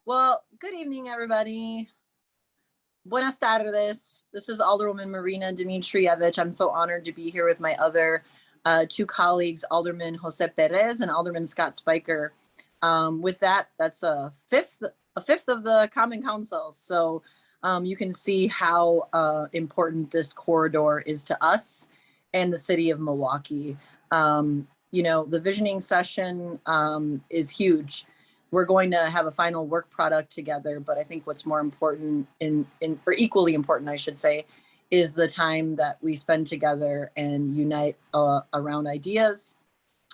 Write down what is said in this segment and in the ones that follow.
Well, good evening, everybody. Buenas tardes. This is Alderwoman Marina Dimitrijevic. I'm so honored to be here with my other two colleagues, Alderman José Pérez and Alderman Scott Spiker. With that, that's a fifth of the Common Council. So you can see how important this corridor is to us and the city of Milwaukee. You know, the visioning session is huge. We're going to have a final work product together, but I think what's more important or equally important, I should say, is the time that we spend together and unite around ideas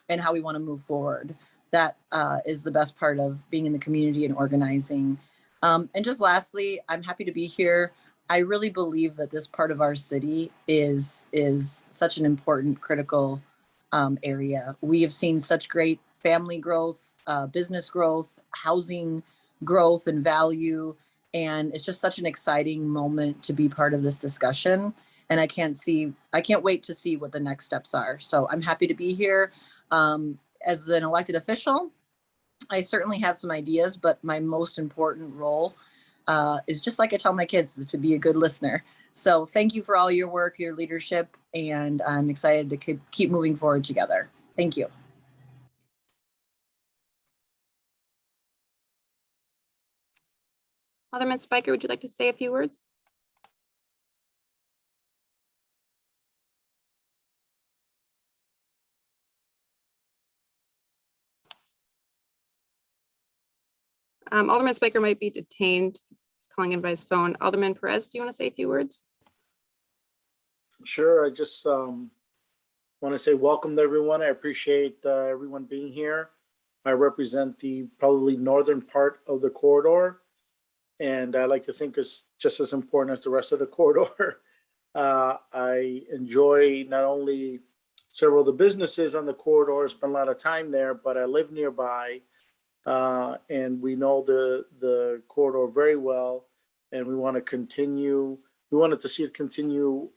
and how we want to move forward. That is the best part of being in the community and organizing. And just lastly, I'm happy to be here. I really believe that this part of our city is such an important, critical area. We have seen such great family growth, business growth, housing growth and value. And it's just such an exciting moment to be part of this discussion. And I can't wait to see what the next steps are. So I'm happy to be here. As an elected official, I certainly have some ideas, but my most important role is just like I tell my kids, is to be a good listener. So thank you for all your work, your leadership, and I'm excited to keep moving forward together. Thank you. Alderman Spiker, would you like to say a few words? Alderman Spiker might be detained. He's calling in by his phone. Alderman Perez, do you want to say a few words? Sure. I just want to say welcome to everyone. I appreciate everyone being here. I represent the probably northern part of the corridor, and I like to think it's just as important as the rest of the corridor. I enjoy not only several of the businesses on the corridor, spend a lot of time there, but I live nearby. And we know the corridor very well, and we want to continue. We wanted to see it continue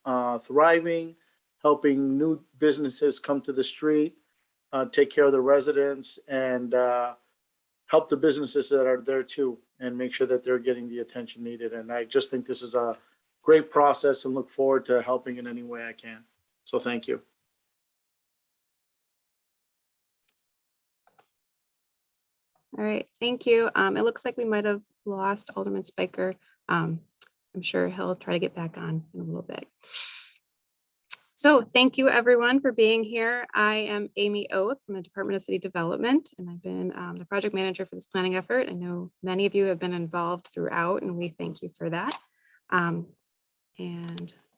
thriving, helping new businesses come to the street, take care of the residents, and help the businesses that are there too, and make sure that they're getting the attention needed. And I just think this is a great process and look forward to helping in any way I can. So thank you. All right, thank you. It looks like we might have lost Alderman Spiker. I'm sure he'll try to get back on in a little bit. So thank you everyone for being here. I am Amy Oath from the Department of City Development, and I've been the project manager for this planning effort. I know many of you have been involved throughout, and we thank you for that. And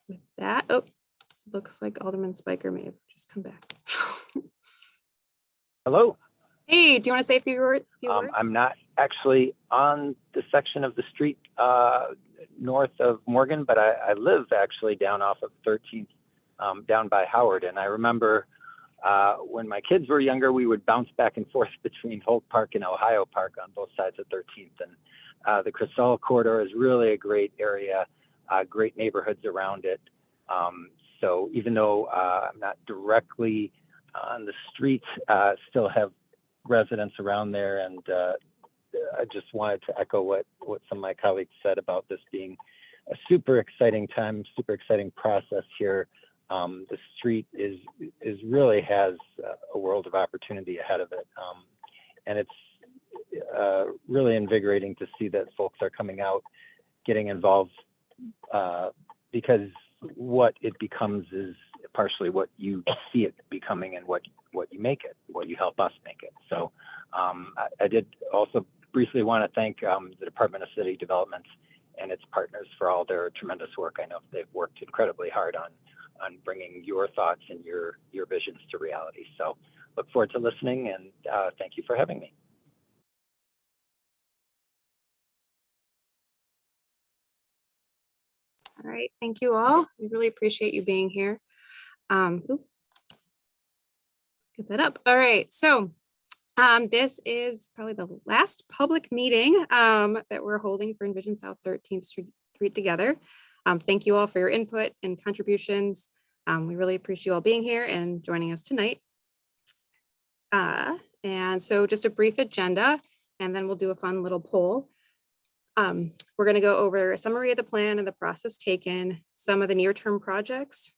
with that, oh, looks like Alderman Spiker may have just come back. Hello. Hey, do you want to say a few words? I'm not actually on the section of the street north of Morgan, but I live actually down off of 13th, down by Howard. And I remember when my kids were younger, we would bounce back and forth between Holt Park and Ohio Park on both sides of 13th. And the Crisol corridor is really a great area, great neighborhoods around it. So even though I'm not directly on the street, still have residents around there, and I just wanted to echo what some of my colleagues said about this being a super exciting time, super exciting process here. The street is really has a world of opportunity ahead of it, and it's really invigorating to see that folks are coming out, getting involved, because what it becomes is partially what you see it becoming and what you make it, what you help us make it. So I did also briefly want to thank the Department of City Development and its partners for all their tremendous work. I know they've worked incredibly hard on bringing your thoughts and your visions to reality. So look forward to listening, and thank you for having me. All right, thank you all. We really appreciate you being here. Let's get that up. All right, so this is probably the last public meeting that we're holding for Envision South 13th Street together. Thank you all for your input and contributions. We really appreciate you all being here and joining us tonight. And so just a brief agenda, and then we'll do a fun little poll. We're going to go over a summary of the plan and the process taken, some of the near-term projects,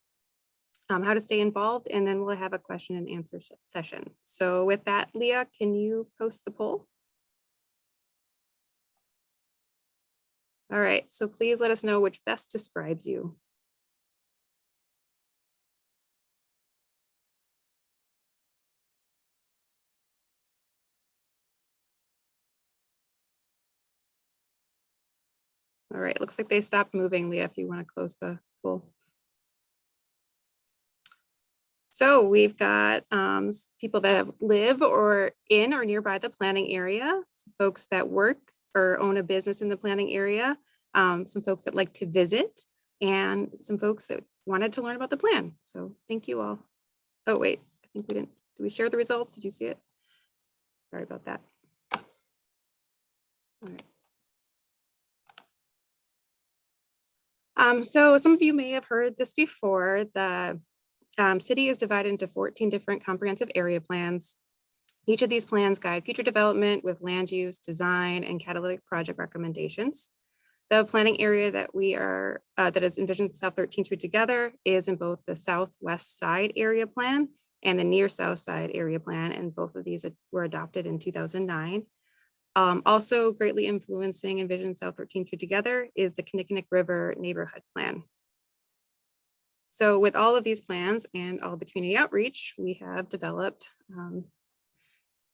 how to stay involved, and then we'll have a question and answer session. So with that, Leah, can you post the poll? All right, so please let us know which best describes you. All right, looks like they stopped moving, Leah, if you want to close the poll. So we've got people that live or in or nearby the planning area, some folks that work or own a business in the planning area, some folks that like to visit, and some folks that wanted to learn about the plan. So thank you all. Oh, wait, I think we didn't. Do we share the results? Did you see it? Sorry about that. All right. So some of you may have heard this before. The city is divided into 14 different comprehensive area plans. Each of these plans guide future development with land use, design, and catalytic project recommendations. The planning area that we are, that is Envision South 13th Street together is in both the southwest side area plan and the near south side area plan, and both of these were adopted in 2009. Also greatly influencing Envision South 13th Street together is the Kinnickinnic River neighborhood plan. So with all of these plans and all the community outreach, we have developed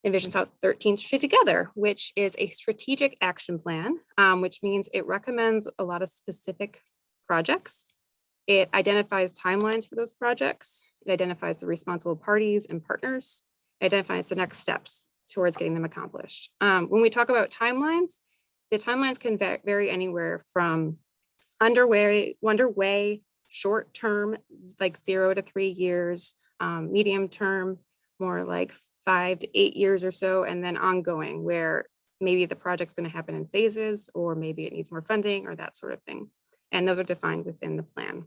Envision South 13th Street together, which is a strategic action plan, which means it recommends a lot of specific projects. It identifies timelines for those projects. It identifies the responsible parties and partners. It identifies the next steps towards getting them accomplished. When we talk about timelines, the timelines can vary anywhere from underway, short term, like 0 to 3 years, medium term, more like 5 to 8 years or so, and then ongoing, where maybe the project's going to happen in phases, or maybe it needs more funding or that sort of thing. And those are defined within the plan.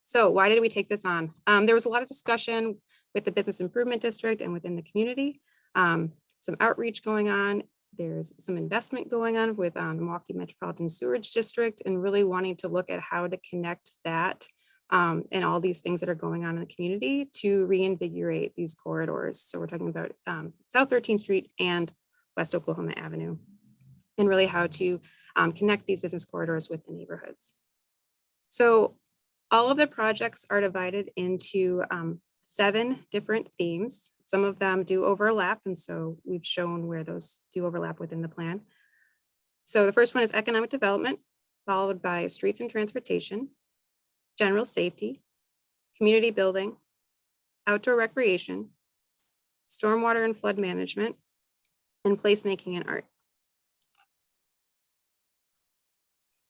So why did we take this on? There was a lot of discussion with the Business Improvement District and within the community. Some outreach going on. There's some investment going on with the Milwaukee Metropolitan Sewerage District, and really wanting to look at how to connect that and all these things that are going on in the community to reinvigorate these corridors. So we're talking about South 13th Street and West Oklahoma Avenue, and really how to connect these business corridors with the neighborhoods. So all of the projects are divided into 7 different themes. Some of them do overlap, and so we've shown where those do overlap within the plan. So the first one is economic development, followed by streets and transportation, general safety, community building, outdoor recreation, stormwater and flood management, and placemaking and art.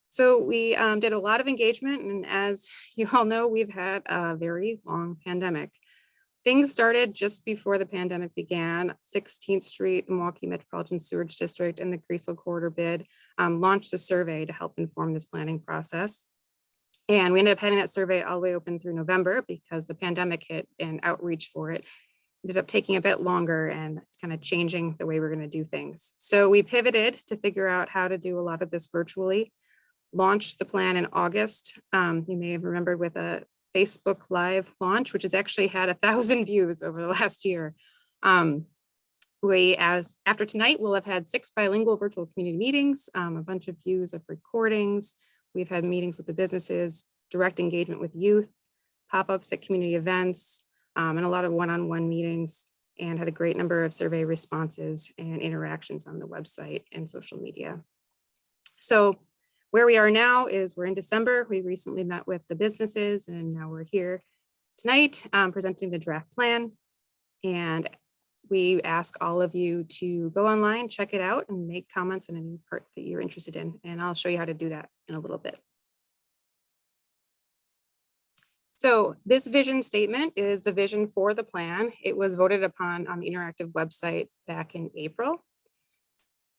So we did a lot of engagement, and as you all know, we've had a very long pandemic. Things started just before the pandemic began. 16th Street, Milwaukee Metropolitan Sewerage District, and the Creasel Corridor bid launched a survey to help inform this planning process. And we ended up having that survey all the way open through November because the pandemic hit, and outreach for it ended up taking a bit longer and kind of changing the way we're going to do things. So we pivoted to figure out how to do a lot of this virtually, launched the plan in August. You may have remembered with a Facebook Live launch, which has actually had 1,000 views over the last year. After tonight, we'll have had 6 bilingual virtual community meetings, a bunch of views of recordings. We've had meetings with the businesses, direct engagement with youth, pop-ups at community events, and a lot of one-on-one meetings, and had a great number of survey responses and interactions on the website and social media. So where we are now is we're in December. We recently met with the businesses, and now we're here tonight presenting the draft plan. And we ask all of you to go online, check it out, and make comments on any part that you're interested in. And I'll show you how to do that in a little bit. So this vision statement is the vision for the plan. It was voted upon on the interactive website back in April.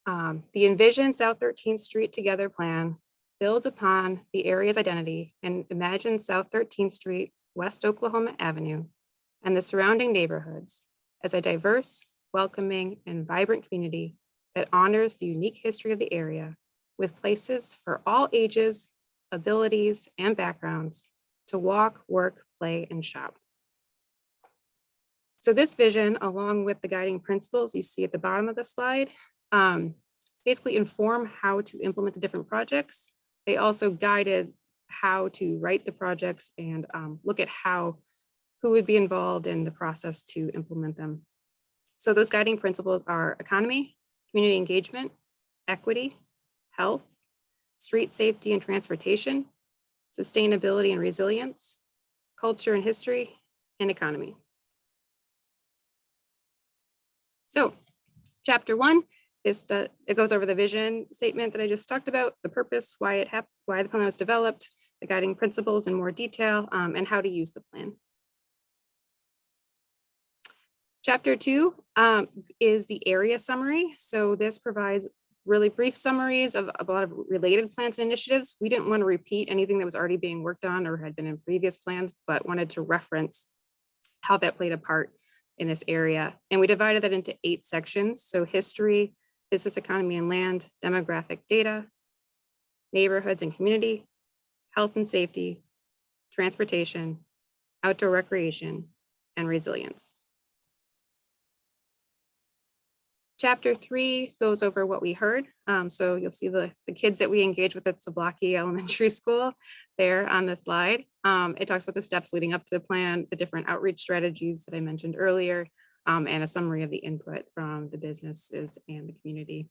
The Envision South 13th Street Together plan builds upon the area's identity and imagines South 13th Street, West Oklahoma Avenue, and the surrounding neighborhoods as a diverse, welcoming, and vibrant community that honors the unique history of the area with places for all ages, abilities, and backgrounds to walk, work, play, and shop. So this vision, along with the guiding principles you see at the bottom of the slide, basically inform how to implement the different projects. They also guided how to write the projects and look at who would be involved in the process to implement them. So those guiding principles are economy, community engagement, equity, health, street safety and transportation, sustainability and resilience, culture and history, and economy. So chapter 1, it goes over the vision statement that I just talked about, the purpose, why the plan was developed, the guiding principles in more detail, and how to use the plan. Chapter 2 is the area summary. So this provides really brief summaries of a lot of related plans and initiatives. We didn't want to repeat anything that was already being worked on or had been in previous plans, but wanted to reference how that played a part in this area. And we divided that into 8 sections. So history, business, economy and land, demographic data, neighborhoods and community, health and safety, transportation, outdoor recreation, and resilience. Chapter 3 goes over what we heard. So you'll see the kids that we engage with at Milwaukee Elementary School there on the slide. It talks about the steps leading up to the plan, the different outreach strategies that I mentioned earlier, and a summary of the input from the businesses and the community.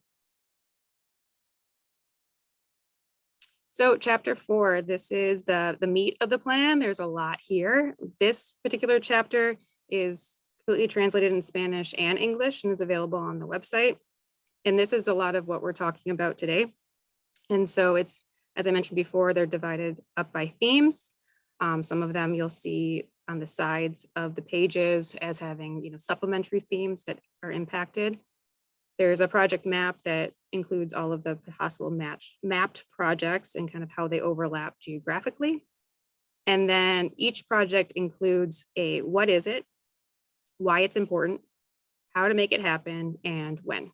So chapter 4, this is the meat of the plan. There's a lot here. This particular chapter is completely translated in Spanish and English and is available on the website. And this is a lot of what we're talking about today. And so it's, as I mentioned before, they're divided up by themes. Some of them you'll see on the sides of the pages as having, supplementary themes that are impacted. There's a project map that includes all of the possible mapped projects and kind of how they overlap geographically. And then each project includes a what is it, why it's important, how to make it happen, and when.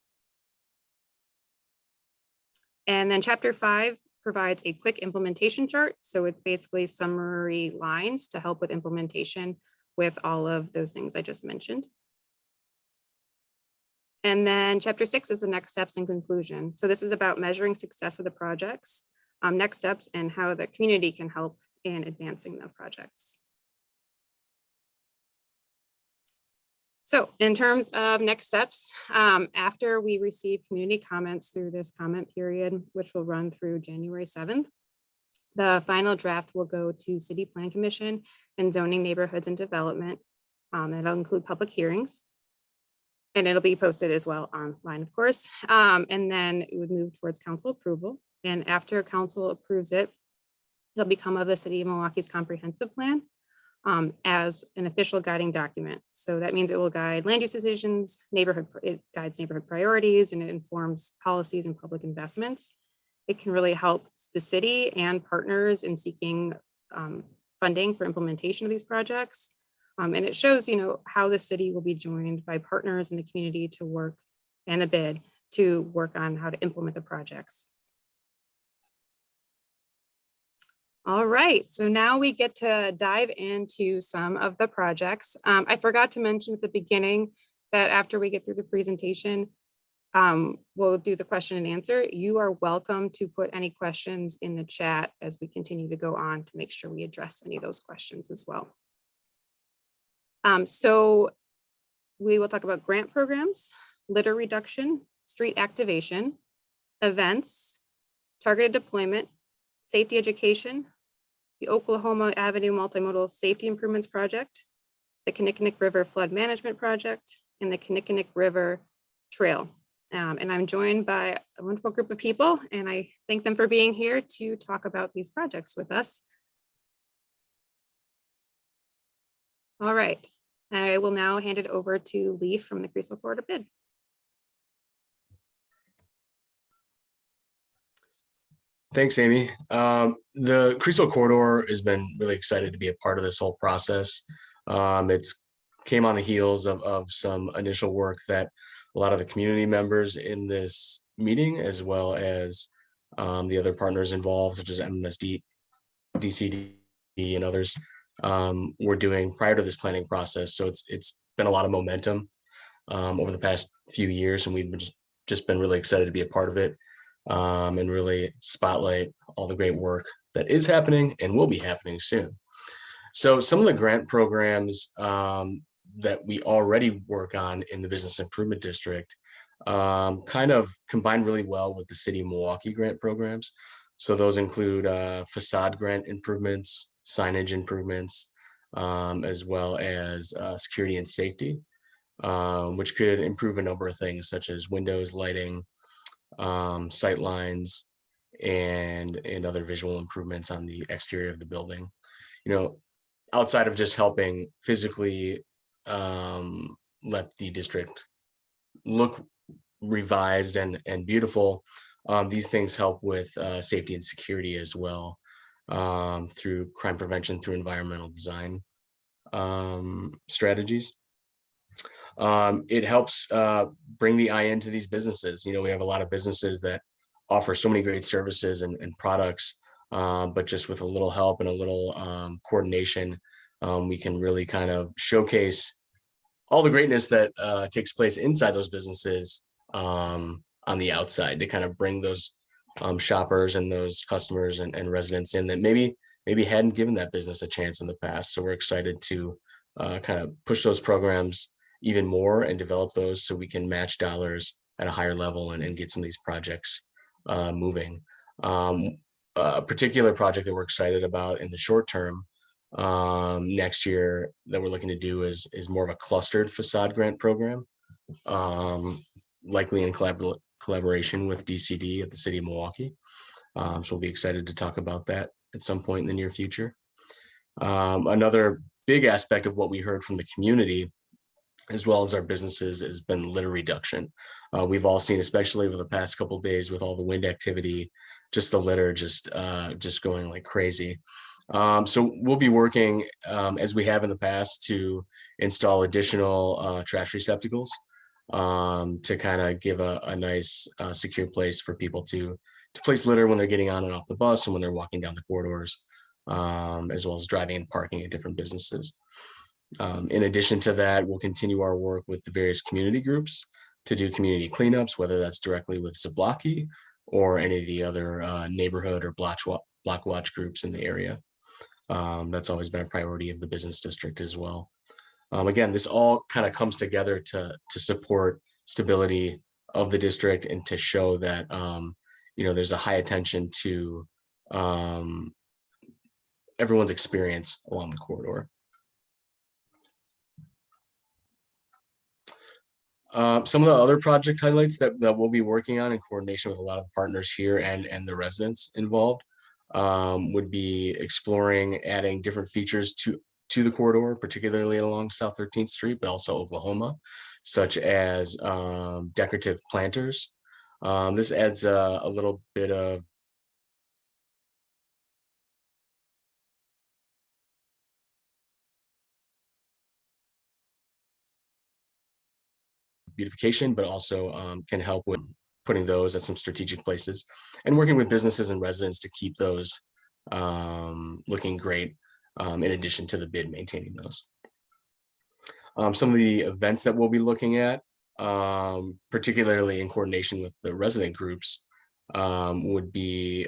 And then chapter 5 provides a quick implementation chart. So it's basically summary lines to help with implementation with all of those things I just mentioned. And then chapter 6 is the next steps and conclusion. So this is about measuring success of the projects, next steps, and how the community can help in advancing the projects. So in terms of next steps, after we receive community comments through this comment period, which will run through January 7th, the final draft will go to City Plan Commission and Zoning, Neighborhoods and Development. It'll include public hearings, and it'll be posted as well online, of course. And then it would move towards council approval. And after council approves it, it'll become of the City of Milwaukee's comprehensive plan as an official guiding document. So that means it will guide land use decisions, it guides neighborhood priorities, and it informs policies and public investments. It can really help the city and partners in seeking funding for implementation of these projects. And it shows, how the city will be joined by partners in the community to work and the bid to work on how to implement the projects. All right, so now we get to dive into some of the projects. I forgot to mention at the beginning that after we get through the presentation, we'll do the question and answer. You are welcome to put any questions in the chat as we continue to go on to make sure we address any of those questions as well. So we will talk about grant programs, litter reduction, street activation, events, targeted deployment, safety education, the Oklahoma Avenue Multimodal Safety Improvements Project, the Kinnickinnic River Flood Management Project, and the Kinnickinnic River Trail. And I'm joined by a wonderful group of people, and I thank them for being here to talk about these projects with us. All right, I will now hand it over to Leaf from the Creasel Corridor bid. Thanks, Amy. The Creasel Corridor has been really excited to be a part of this whole process. It's came on the heels of some initial work that a lot of the community members in this meeting, as well as the other partners involved, such as MMSD, DCD, and others, were doing prior to this planning process. So it's been a lot of momentum over the past few years, and we've just been really excited to be a part of it, and really spotlight all the great work that is happening and will be happening soon. So some of the grant programs that we already work on in the Business Improvement District kind of combine really well with the City of Milwaukee grant programs. So those include facade grant improvements, signage improvements, as well as security and safety, which could improve a number of things such as windows, lighting, sight lines, and other visual improvements on the exterior of the building. You know, outside of just helping physically let the district look revised and beautiful, these things help with safety and security as well, through crime prevention, through environmental design strategies. It helps bring the eye into these businesses. You know, we have a lot of businesses that offer so many great services and products, but just with a little help and a little coordination, we can really kind of showcase all the greatness that takes place inside those businesses on the outside, to kind of bring those shoppers and those customers and residents in that maybe hadn't given that business a chance in the past. So we're excited to kind of push those programs even more and develop those so we can match dollars at a higher level and get some of these projects moving. A particular project that we're excited about in the short term next year that we're looking to do is more of a clustered facade grant program, likely in collaboration with DCD at the City of Milwaukee. So we'll be excited to talk about that at some point in the near future. Another big aspect of what we heard from the community, as well as our businesses, has been litter reduction. We've all seen, especially over the past couple of days with all the wind activity, just the litter just going like crazy. So we'll be working, as we have in the past, to install additional trash receptacles to kind of give a nice secure place for people to place litter when they're getting on and off the bus and when they're walking down the corridors, as well as driving and parking at different businesses. In addition to that, we'll continue our work with the various community groups to do community cleanups, whether that's directly with Zablocki or any of the other neighborhood or block watch groups in the area. That's always been a priority of the business district as well. Again, this all kind of comes together to support stability of the district and to show that you know, there's a high attention to everyone's experience along the corridor. Some of the other project highlights that we'll be working on in coordination with a lot of the partners here and the residents involved would be exploring adding different features to the corridor, particularly along South 13th Street, but also Oklahoma, such as decorative planters. This adds a little bit of beautification, but also can help with putting those at some strategic places and working with businesses and residents to keep those looking great, in addition to the bid maintaining those. Some of the events that we'll be looking at, particularly in coordination with the resident groups, would be,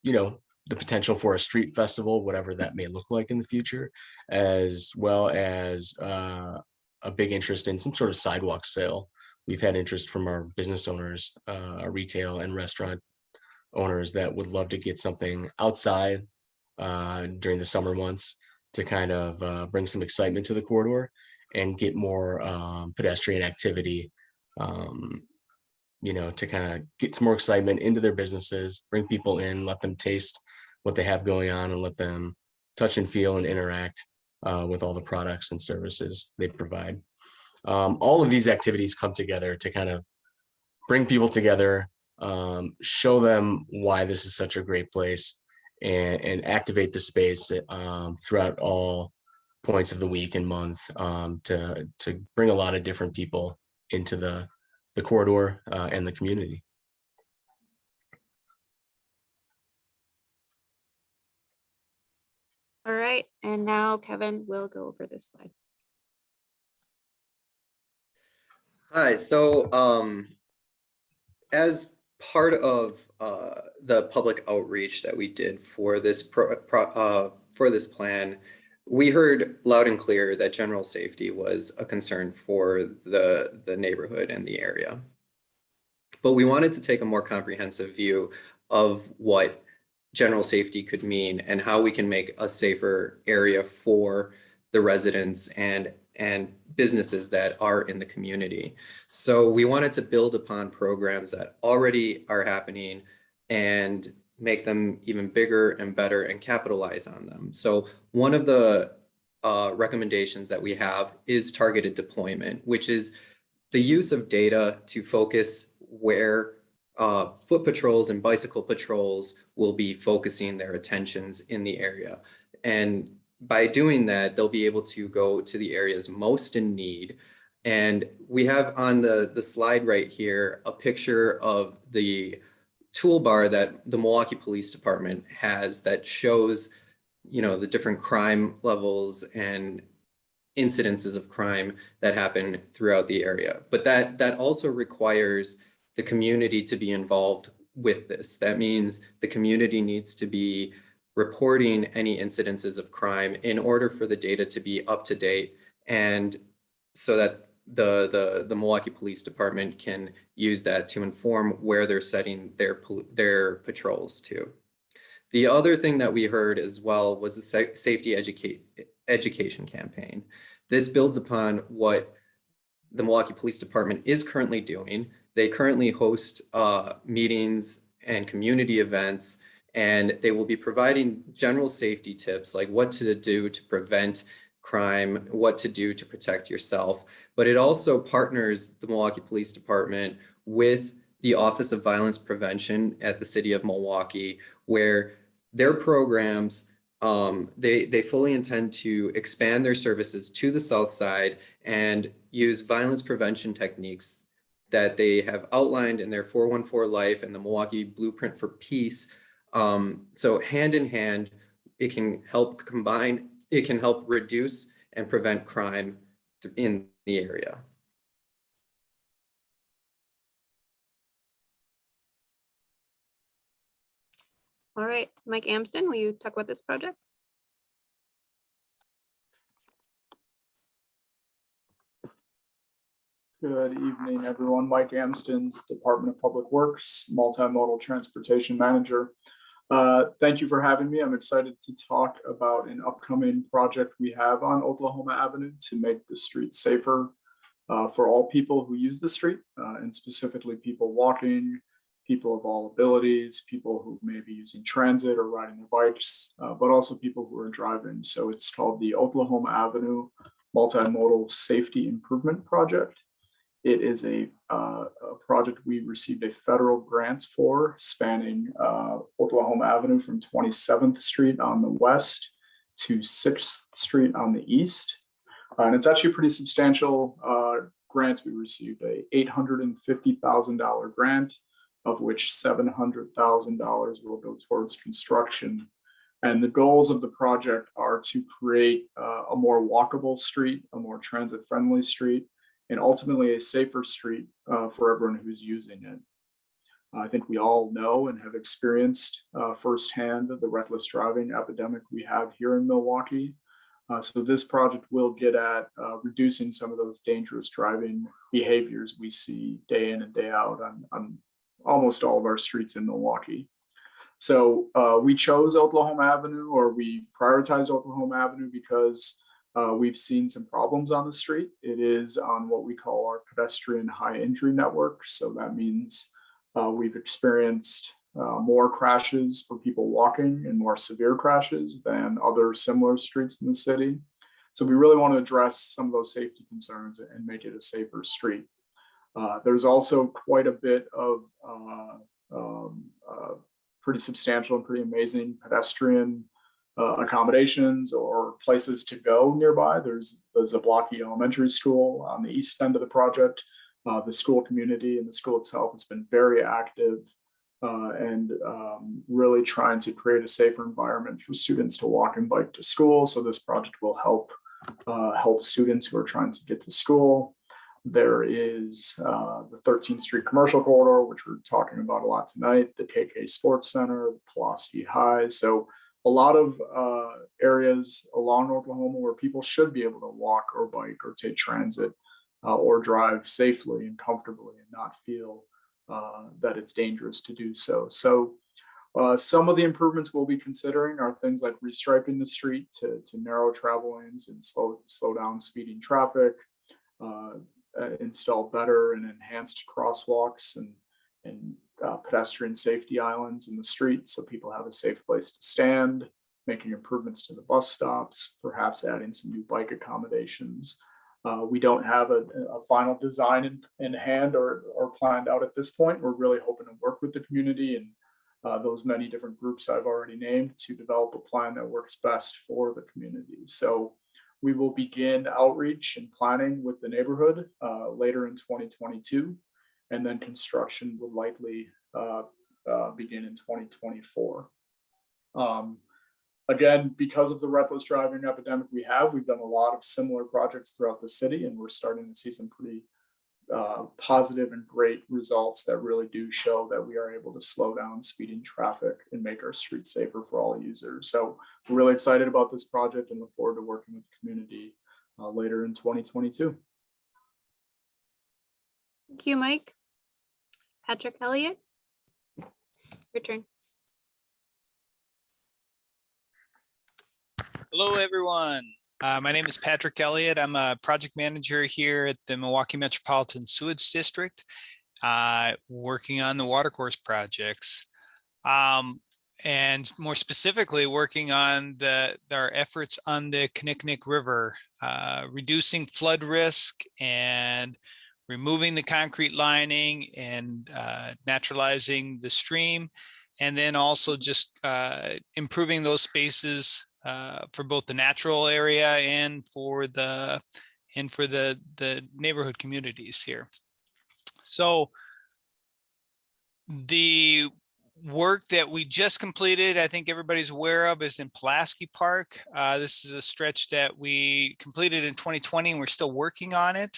you know, the potential for a street festival, whatever that may look like in the future, as well as a big interest in some sort of sidewalk sale. We've had interest from our business owners, our retail and restaurant owners that would love to get something outside during the summer months to kind of bring some excitement to the corridor and get more pedestrian activity, you know, to kind of get some more excitement into their businesses, bring people in, let them taste what they have going on and let them touch and feel and interact with all the products and services they provide. All of these activities come together to kind of bring people together, show them why this is such a great place, and activate the space throughout all points of the week and month, to bring a lot of different people into the corridor and the community. All right, and now Kevin will go over this slide. Hi, so as part of the public outreach that we did for this for this plan, we heard loud and clear that general safety was a concern for the neighborhood and the area. But we wanted to take a more comprehensive view of what general safety could mean and how we can make a safer area for the residents and businesses that are in the community. So we wanted to build upon programs that already are happening and make them even bigger and better and capitalize on them. So one of the recommendations that we have is targeted deployment, which is the use of data to focus where foot patrols and bicycle patrols will be focusing their attentions in the area. And by doing that, they'll be able to go to the areas most in need. And we have on the slide right here a picture of the toolbar that the Milwaukee Police Department has that shows, you know, the different crime levels and incidences of crime that happen throughout the area. But that also requires the community to be involved with this. That means the community needs to be reporting any incidences of crime in order for the data to be up to date, and so that the Milwaukee Police Department can use that to inform where they're setting their patrols to. The other thing that we heard as well was the safety education campaign. This builds upon what the Milwaukee Police Department is currently doing. They currently host meetings and community events, and they will be providing general safety tips like what to do to prevent crime, what to do to protect yourself. But it also partners the Milwaukee Police Department with the Office of Violence Prevention at the City of Milwaukee, where their programs, they fully intend to expand their services to the South Side and use violence prevention techniques that they have outlined in their 414 Life and the Milwaukee Blueprint for Peace. So hand in hand, it can help reduce and prevent crime in the area. All right, Mike Amston, will you talk about this project? Good evening, everyone. Mike Amston, Department of Public Works, Multimodal Transportation Manager. Thank you for having me. I'm excited to talk about an upcoming project we have on Oklahoma Avenue to make the street safer for all people who use the street, and specifically people walking, people of all abilities, people who may be using transit or riding their bikes, but also people who are driving. So it's called the Oklahoma Avenue Multimodal Safety Improvement Project. It is a project we received a federal grant for, spanning Oklahoma Avenue from 27th Street on the west to 6th Street on the east. And it's actually a pretty substantial grant. We received a $850,000 grant, of which $700,000 will go towards construction. And the goals of the project are to create a more walkable street, a more transit-friendly street, and ultimately a safer street for everyone who's using it. I think we all know and have experienced firsthand the reckless driving epidemic we have here in Milwaukee. So this project will get at reducing some of those dangerous driving behaviors we see day in and day out on almost all of our streets in Milwaukee. So we chose Oklahoma Avenue, or we prioritized Oklahoma Avenue because we've seen some problems on the street. It is on what we call our pedestrian high injury network. So that means we've experienced more crashes for people walking and more severe crashes than other similar streets in the city. So we really want to address some of those safety concerns and make it a safer street. There's also quite a bit of pretty substantial and pretty amazing pedestrian accommodations or places to go nearby. There's the Zablocki Elementary School on the east end of the project. The school community and the school itself has been very active and really trying to create a safer environment for students to walk and bike to school. So this project will help students who are trying to get to school. There is the 13th Street Commercial Corridor, which we're talking about a lot tonight, the KK Sports Center, Pulaski High. So a lot of areas along Oklahoma where people should be able to walk or bike or take transit or drive safely and comfortably and not feel that it's dangerous to do so. So some of the improvements we'll be considering are things like restriping the street to narrow travel lanes and slow down speeding traffic, install better and enhanced crosswalks and pedestrian safety islands in the street so people have a safe place to stand, making improvements to the bus stops, perhaps adding some new bike accommodations. We don't have a final design in hand or planned out at this point. We're really hoping to work with the community and those many different groups I've already named to develop a plan that works best for the community. So we will begin outreach and planning with the neighborhood later in 2022, and then construction will likely begin in 2024. Again, because of the reckless driving epidemic we've done a lot of similar projects throughout the city, and we're starting to see some pretty positive and great results that really do show that we are able to slow down speeding traffic and make our streets safer for all users. So we're really excited about this project and look forward to working with the community later in 2022. Thank you, Mike. Patrick Elliott, your turn. Hello, everyone. My name is Patrick Elliott. I'm a project manager here at the Milwaukee Metropolitan Sewage District, working on the watercourse projects. And more specifically, working on our efforts on the Kinnickinnic River, reducing flood risk and removing the concrete lining and naturalizing the stream, and then also just improving those spaces for both the natural area and for the neighborhood communities here. So the work that we just completed, I think everybody's aware of, is in Pulaski Park. This is a stretch that we completed in 2020 and we're still working on it.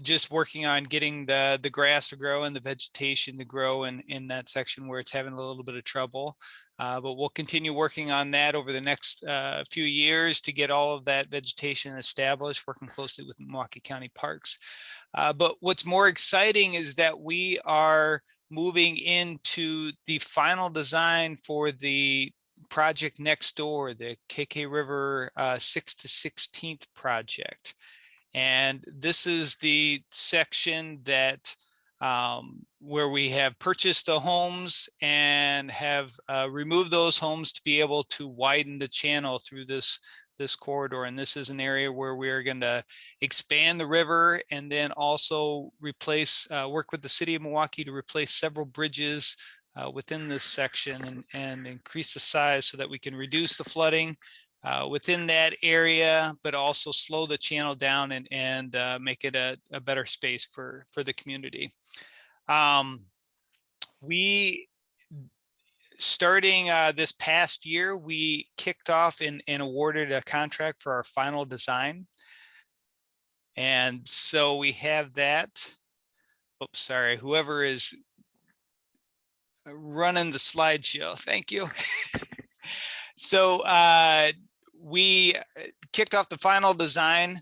Just working on getting the grass to grow and the vegetation to grow in that section where it's having a little bit of trouble. But we'll continue working on that over the next few years to get all of that vegetation established, working closely with Milwaukee County Parks. But what's more exciting is that we are moving into the final design for the project next door, the KK River 6th to 16th project. And this is the section that where we have purchased the homes and have removed those homes to be able to widen the channel through this corridor. And this is an area where we're going to expand the river and then also replace, work with the city of Milwaukee to replace several bridges within this section and increase the size so that we can reduce the flooding within that area, but also slow the channel down and make it a better space for the community. We, starting this past year, we kicked off and awarded a contract for our final design. And so we have that. Oops, sorry, whoever is running the slideshow, thank you. So we kicked off the final design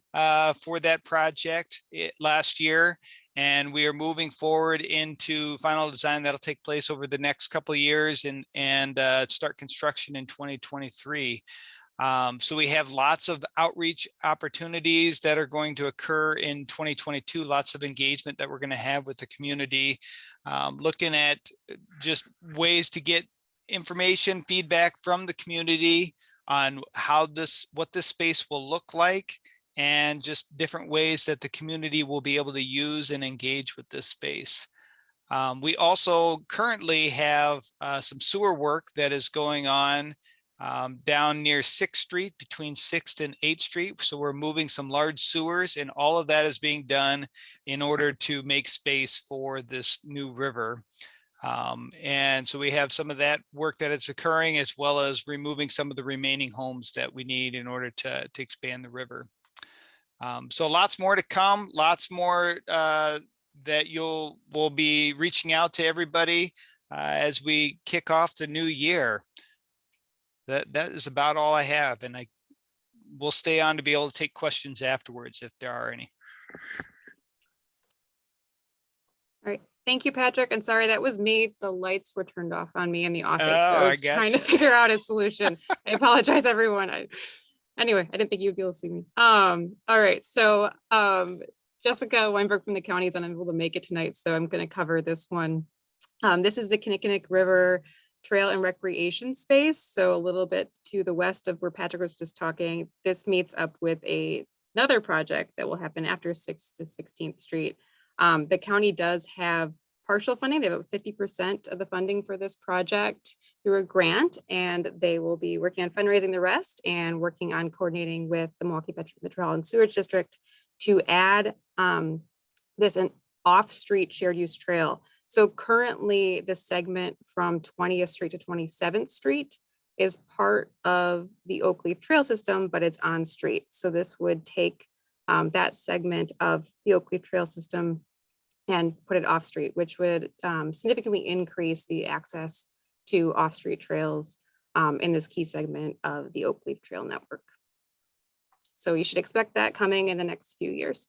for that project last year, and we are moving forward into final design that'll take place over the next couple of years and start construction in 2023. So we have lots of outreach opportunities that are going to occur in 2022, lots of engagement that we're going to have with the community, looking at just ways to get information, feedback from the community on what this space will look like, and just different ways that the community will be able to use and engage with this space. We also currently have some sewer work that is going on down near 6th Street between 6th and 8th Street. So we're moving some large sewers, and all of that is being done in order to make space for this new river. And so we have some of that work that is occurring, as well as removing some of the remaining homes that we need in order to expand the river. So lots more to come, lots more that we'll be reaching out to everybody as we kick off the new year. That is about all I have, and I will stay on to be able to take questions afterwards if there are any. All right. Thank you, Patrick. And sorry, that was me. The lights were turned off on me in the office. So I was trying to figure out a solution. I apologize, everyone. Anyway, I didn't think you'd be able to see me. All right. So Jessica Weinberg from the county is unable to make it tonight, so I'm going to cover this one. This is the Kinnickinnic River Trail and Recreation Space. So a little bit to the west of where Patrick was just talking. This meets up with another project that will happen after 6th to 16th Street. The county does have partial funding. They have 50% of the funding for this project through a grant, and they will be working on fundraising the rest and working on coordinating with the Milwaukee Metropolitan Sewerage District to add this an off-street shared use trail. So currently the segment from 20th Street to 27th Street is part of the Oak Leaf Trail system, but it's on street. So this would take that segment of the Oak Leaf Trail system and put it off street, which would significantly increase the access to off-street trails in this key segment of the Oak Leaf Trail network. So you should expect that coming in the next few years.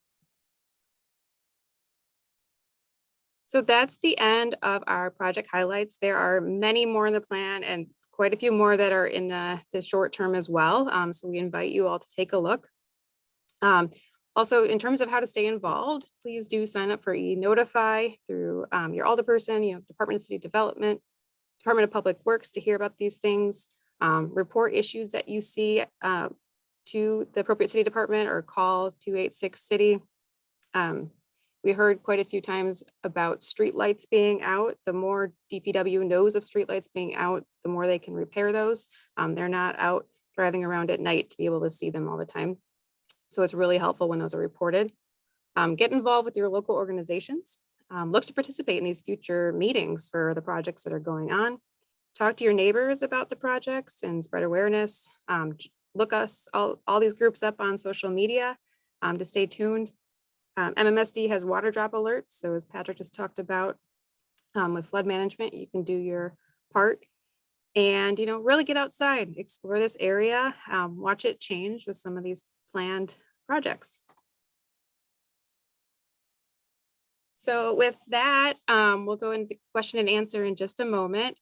So that's the end of our project highlights. There are many more in the plan and quite a few more that are in the short term as well. So we invite you all to take a look. Also, in terms of how to stay involved, please do sign up for e-Notify through your alderperson, Department of City Development, Department of Public Works to hear about these things. Report issues that you see to the appropriate city department or call 286-CITY. We heard quite a few times about streetlights being out. The more DPW knows of streetlights being out, the more they can repair those. They're not out driving around at night to be able to see them all the time. So it's really helpful when those are reported. Get involved with your local organizations. Look to participate in these future meetings for the projects that are going on. Talk to your neighbors about the projects and spread awareness. Look all these groups up on social media to stay tuned. MMSD has water drop alerts. So as Patrick just talked about with flood management, you can do your part and, really get outside, explore this area, watch it change with some of these planned projects. So with that, we'll go into question and answer in just a moment.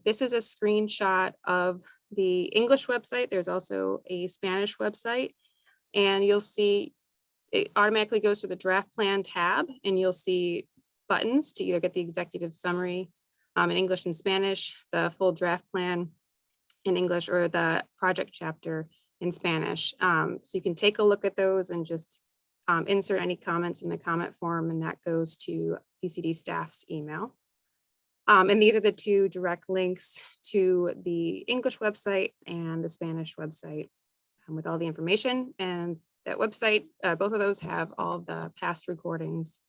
This is a screenshot of the English website. There's also a Spanish website, and you'll see it automatically goes to the draft plan tab, and you'll see buttons to either get the executive summary in English and Spanish, the full draft plan in English, or the project chapter in Spanish. So you can take a look at those and just insert any comments in the comment form, and that goes to DCD staff's email. And these are the two direct links to the English website and the Spanish website with all the information. And that website, both of those have all the past recordings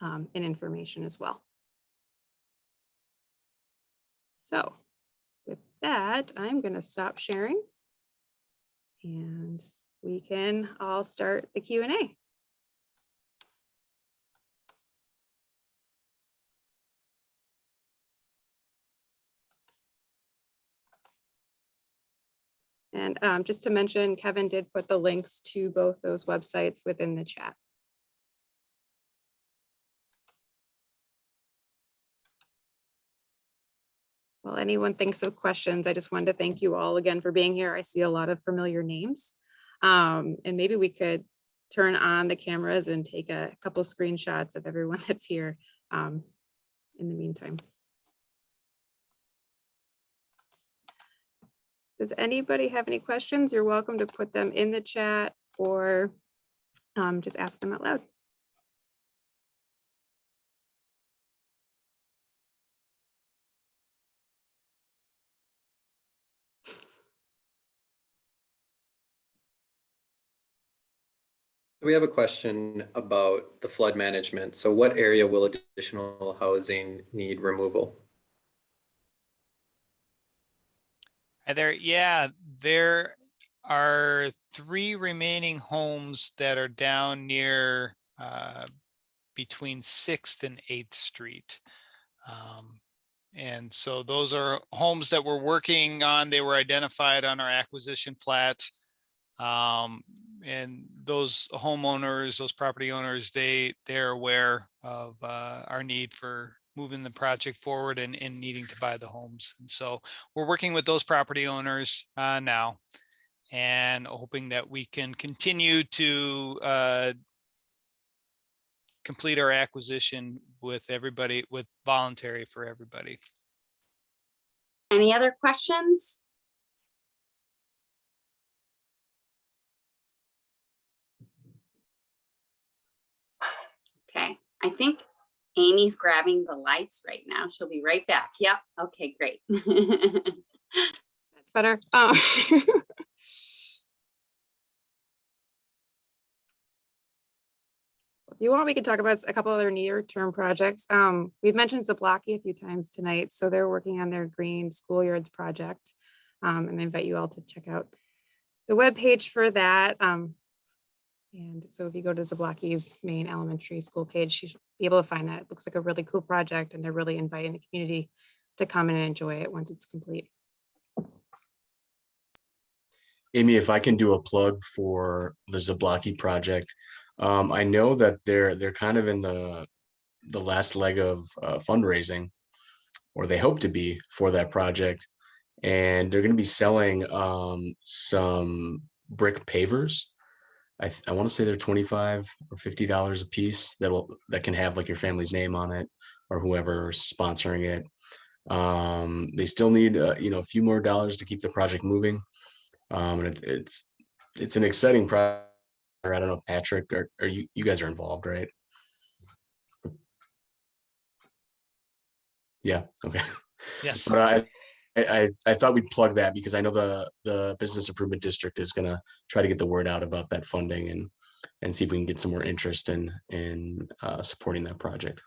and information as well. So with that, I'm going to stop sharing and we can all start the Q&A. And just to mention, Kevin did put the links to both those websites within the chat. While anyone thinks of questions, I just wanted to thank you all again for being here. I see a lot of familiar names. And maybe we could turn on the cameras and take a couple screenshots of everyone that's here in the meantime. Does anybody have any questions? You're welcome to put them in the chat or just ask them out loud. We have a question about the flood management. So what area will additional housing need removal? There are 3 remaining homes that are down near between 6th and 8th Street. And so those are homes that we're working on. They were identified on our acquisition plat. And those homeowners, those property owners, they're aware of our need for moving the project forward and needing to buy the homes. And so we're working with those property owners now and hoping that we can continue to complete our acquisition with everybody, with voluntary for everybody. Any other questions? Okay, I think Amy's grabbing the lights right now. She'll be right back. Yep. Okay, great. That's better. If you want, we could talk about a couple other near-term projects. We've mentioned Zablocki a few times tonight, so they're working on their green schoolyards project. And I invite you all to check out the webpage for that. And so if you go to Zablocki's main elementary school page, you should be able to find that. It looks like a really cool project, and they're really inviting the community to come in and enjoy it once it's complete. Amy, if I can do a plug for the Zablocki project, I know that they're kind of in the last leg of fundraising, or they hope to be, for that project, and they're going to be selling some brick pavers. I want to say they're $25 or $50 a piece that can have like your family's name on it or whoever is sponsoring it. They still need a few more dollars to keep the project moving. And it's an exciting project. I don't know if Patrick or you guys are involved, right? Yeah. Okay. Yes. But I thought we'd plug that because I know the Business Improvement District is gonna try to get the word out about that funding and see if we can get some more interest in supporting that project.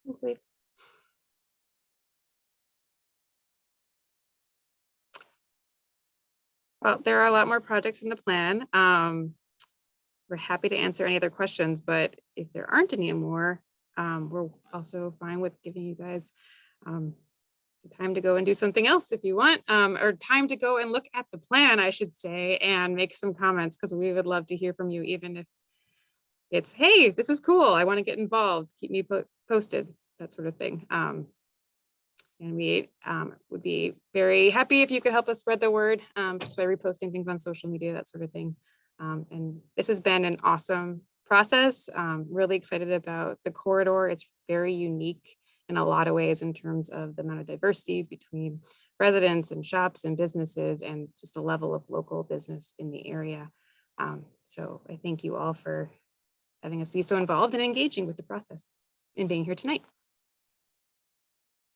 Hopefully. Well, there are a lot more projects in the plan. We're happy to answer any other questions, but if there aren't any more, we're also fine with giving you guys the time to go and do something else if you want, or time to go and look at the plan, I should say, and make some comments, because we would love to hear from you, even if it's, hey, this is cool, I want to get involved, keep me posted, that sort of thing. And we would be very happy if you could help us spread the word just by reposting things on social media, that sort of thing. And this has been an awesome process. Really excited about the corridor. It's very unique in a lot of ways in terms of the amount of diversity between residents and shops and businesses, and just the level of local business in the area. So I thank you all for having us be so involved and engaging with the process and being here tonight.